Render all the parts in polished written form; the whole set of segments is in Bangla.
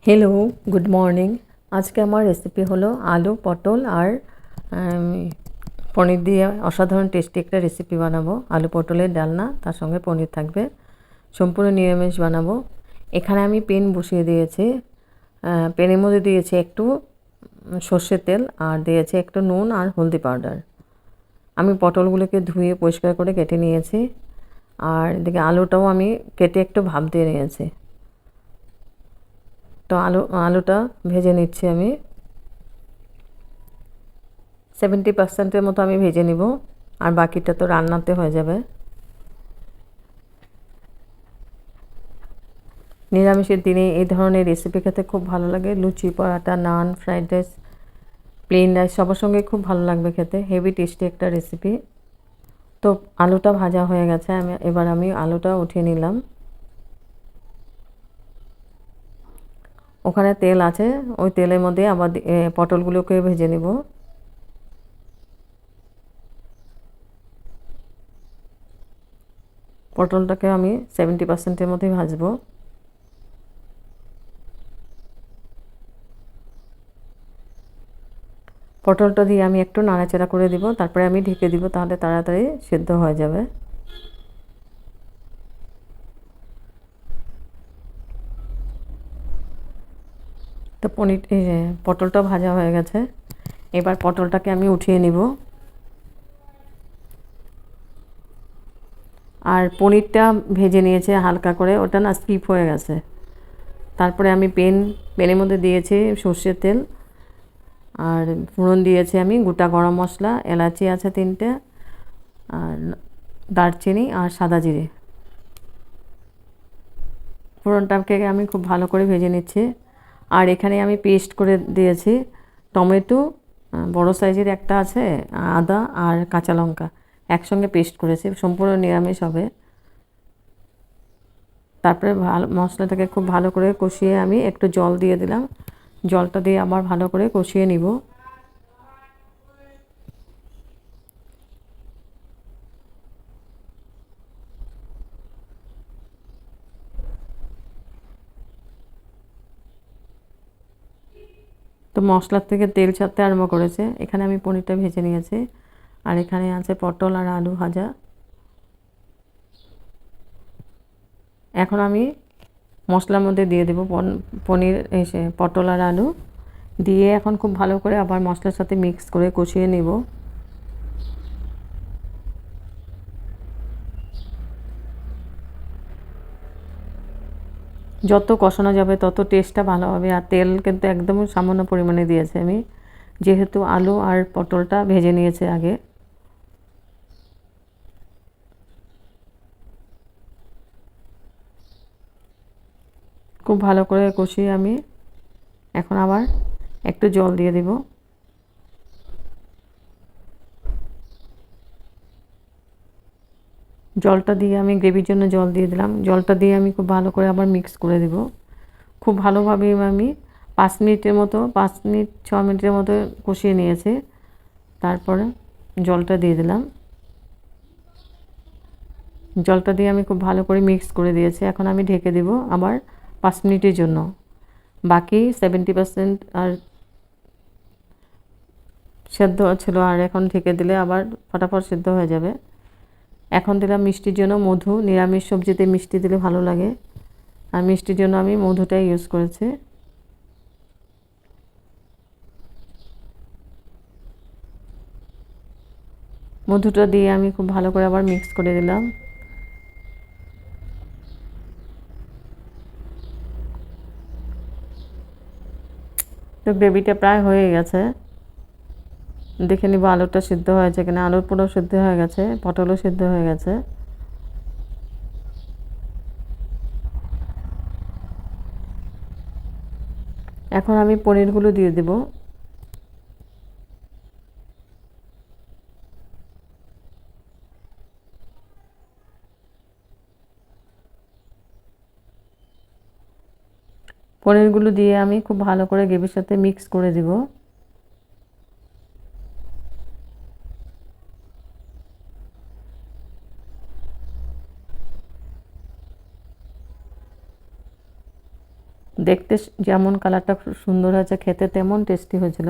Hello, good morning. আজকে আমার রেসিপি হলো আলু পটল আর পনির দিয়ে অসাধারণ টেস্টি একটা রেসিপি বানাবো। আলু পটলের ডালনা, তার সঙ্গে পনির থাকবে। সম্পূর্ণ নিরামিষ বানাবো। এখানে আমি পেন বসিয়ে দিয়েছি। পেনের মধ্যে দিয়েছি একটু সর্ষের তেল আর দিয়েছি একটু নুন আর হলদি পাউডার। আমি পটলগুলোকে ধুয়ে পরিষ্কার করে কেটে নিয়েছি, আর এদিকে আলুটাও আমি কেটে একটু ভাপ দিয়ে নিয়েছি। তো আলুটা ভেজে নিচ্ছি আমি। 70% মতো আমি ভেজে নিব, আর বাকিটা তো রান্নাতে হয়ে যাবে। নিরামিষের দিনে এই ধরনের রেসিপি খেতে খুব ভালো লাগে। লুচি, পরাটা, নান, ফ্রাইড রাইস, প্লেন রাইস সবার সঙ্গে খুব ভালো লাগবে খেতে। হেভি টেস্টি একটা রেসিপি। তো আলুটা ভাজা হয়ে গেছে, এবার আমি আলুটা উঠিয়ে নিলাম। ওখানে তেল আছে, ওই তেলের মধ্যে আবার পটলগুলোকে ভেজে নিব। পটলটাকে আমি 70%-এর মধ্যেই ভাজবো। পটলটা দিয়ে আমি একটু নাড়াচাড়া করে দিব, তারপরে আমি ঢেকে দিব, তাহলে তাড়াতাড়ি সেদ্ধ হয়ে যাবে। তো পটলটা ভাজা হয়ে গেছে। এবার পটলটাকে আমি উঠিয়ে নিব। আর পনিরটা ভেজে নিয়েছে হালকা করে, ওটা না স্কিপ হয়ে গেছে। তারপরে আমি পেনের মধ্যে দিয়েছি সর্ষের তেল, আর ফোড়ন দিয়েছি আমি গোটা গরম মশলা, এলাচি আছে 3টে, আর দারচিনি আর সাদা জিরে। ফোড়নটাকে আমি খুব ভালো করে ভেজে নিচ্ছি। আর এখানে আমি পেস্ট করে দিয়েছি টমেটো, বড় সাইজের একটা আছে, আদা আর কাঁচা লঙ্কা একসঙ্গে পেস্ট করেছি। সম্পূর্ণ নিরামিষ হবে। তারপরে মশলাটাকে খুব ভালো করে কষিয়ে আমি একটু জল দিয়ে দিলাম। জলটা দিয়ে আবার ভালো করে কষিয়ে নিব। তো মশলার থেকে তেল ছাড়তে আরম্ভ করেছে। এখানে আমি পনিরটা ভেজে নিয়েছি, আর এখানে আছে পটল আর আলু ভাজা। এখন আমি মশলার মধ্যে দিয়ে দেবো পনির, পটল আর আলু দিয়ে এখন খুব ভালো করে আবার মশলার সাথে মিক্স করে কষিয়ে নিব। যত কষানো যাবে তত টেস্টটা ভালো হবে। আর তেল কিন্তু একদম সামান্য পরিমাণে দিয়েছি আমি, যেহেতু আলু আর পটলটা ভেজে নিয়েছে আগে। খুব ভালো করে কষিয়ে আমি এখন আবার একটু জল দিয়ে দিব। জলটা দিয়ে আমি গ্রেভির জন্য জল দিয়ে দিলাম। জলটা দিয়ে আমি খুব ভালো করে আবার মিক্স করে দিব। খুব ভালোভাবে আমি 5 মিনিট 6 মিনিটের মতো কষিয়ে নিয়েছি। তারপরে জলটা দিয়ে দিলাম। জলটা দিয়ে আমি খুব ভালো করে মিক্স করে দিয়েছি। এখন আমি ঢেকে দিব আবার 5 মিনিটের জন্য। বাকি 70% আর সেদ্ধ ছিল, আর এখন ঢেকে দিলে আবার ফটাফট সেদ্ধ হয়ে যাবে। এখন দিলাম মিষ্টির জন্য মধু। নিরামিষ সবজিতে মিষ্টি দিলে ভালো লাগে, আর মিষ্টির জন্য আমি মধুটাই ইউজ করেছি। মধুটা দিয়ে আমি খুব ভালো করে আবার মিক্স করে দিলাম। তো গ্রেভিটা প্রায় হয়ে গেছে। দেখে নিব আলুটা সিদ্ধ হয়েছে কিনা। আলুর পুরো সিদ্ধ হয়ে গেছে, পটলও সিদ্ধ হয়ে গেছে। এখন আমি পনিরগুলো দিয়ে দেব। পনিরগুলো দিয়ে আমি খুব ভালো করে গ্রেভির সাথে মিক্স করে দিব। দেখতে যেমন কালারটা সুন্দর হয়েছে, খেতে তেমন টেস্টি হয়েছিল।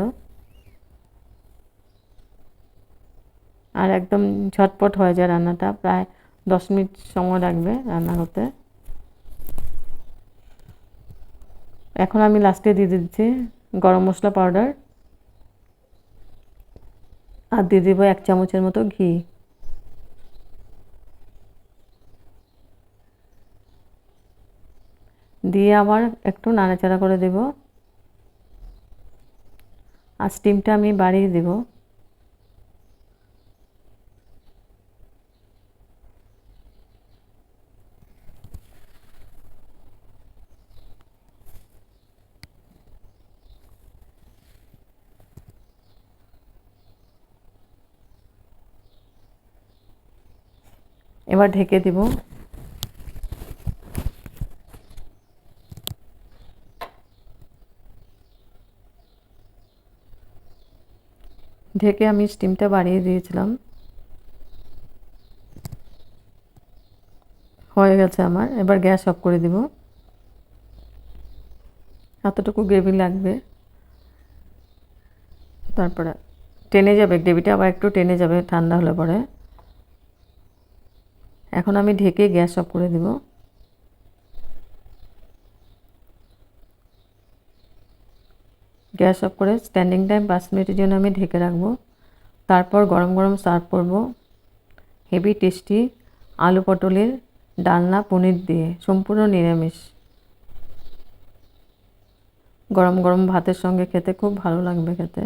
আর একদম ঝটপট হয়ে যায় রান্নাটা, প্রায় 10 মিনিট সময় লাগবে রান্না করতে। এখন আমি লাস্টে দিয়ে দিচ্ছি গরম মশলা পাউডার, আর দিয়ে দেবো 1 চামচের মতো ঘি। দিয়ে আবার একটু নাড়াচাড়া করে দেব। আর স্টিমটা আমি বাড়িয়ে দেব। এবার ঢেকে দেব। ঢেকে আমি স্টিমটা বাড়িয়ে দিয়েছিলাম। হয়ে গেছে আমার, এবার গ্যাস অফ করে দিব। এতটুকু গ্রেভি লাগবে, তারপরে টেনে যাবে গ্রেভিটা, আবার একটু টেনে যাবে ঠান্ডা হলে পরে। এখন আমি ঢেকে গ্যাস অফ করে দিব। গ্যাস অফ করে স্ট্যান্ডিং টাইম 5 মিনিটের জন্য আমি ঢেকে রাখবো। তারপর গরম গরম সার্ভ করব হেভি টেস্টি আলু পটলের ডালনা পনির দিয়ে, সম্পূর্ণ নিরামিষ। গরম গরম ভাতের সঙ্গে খেতে খুব ভালো লাগবে খেতে।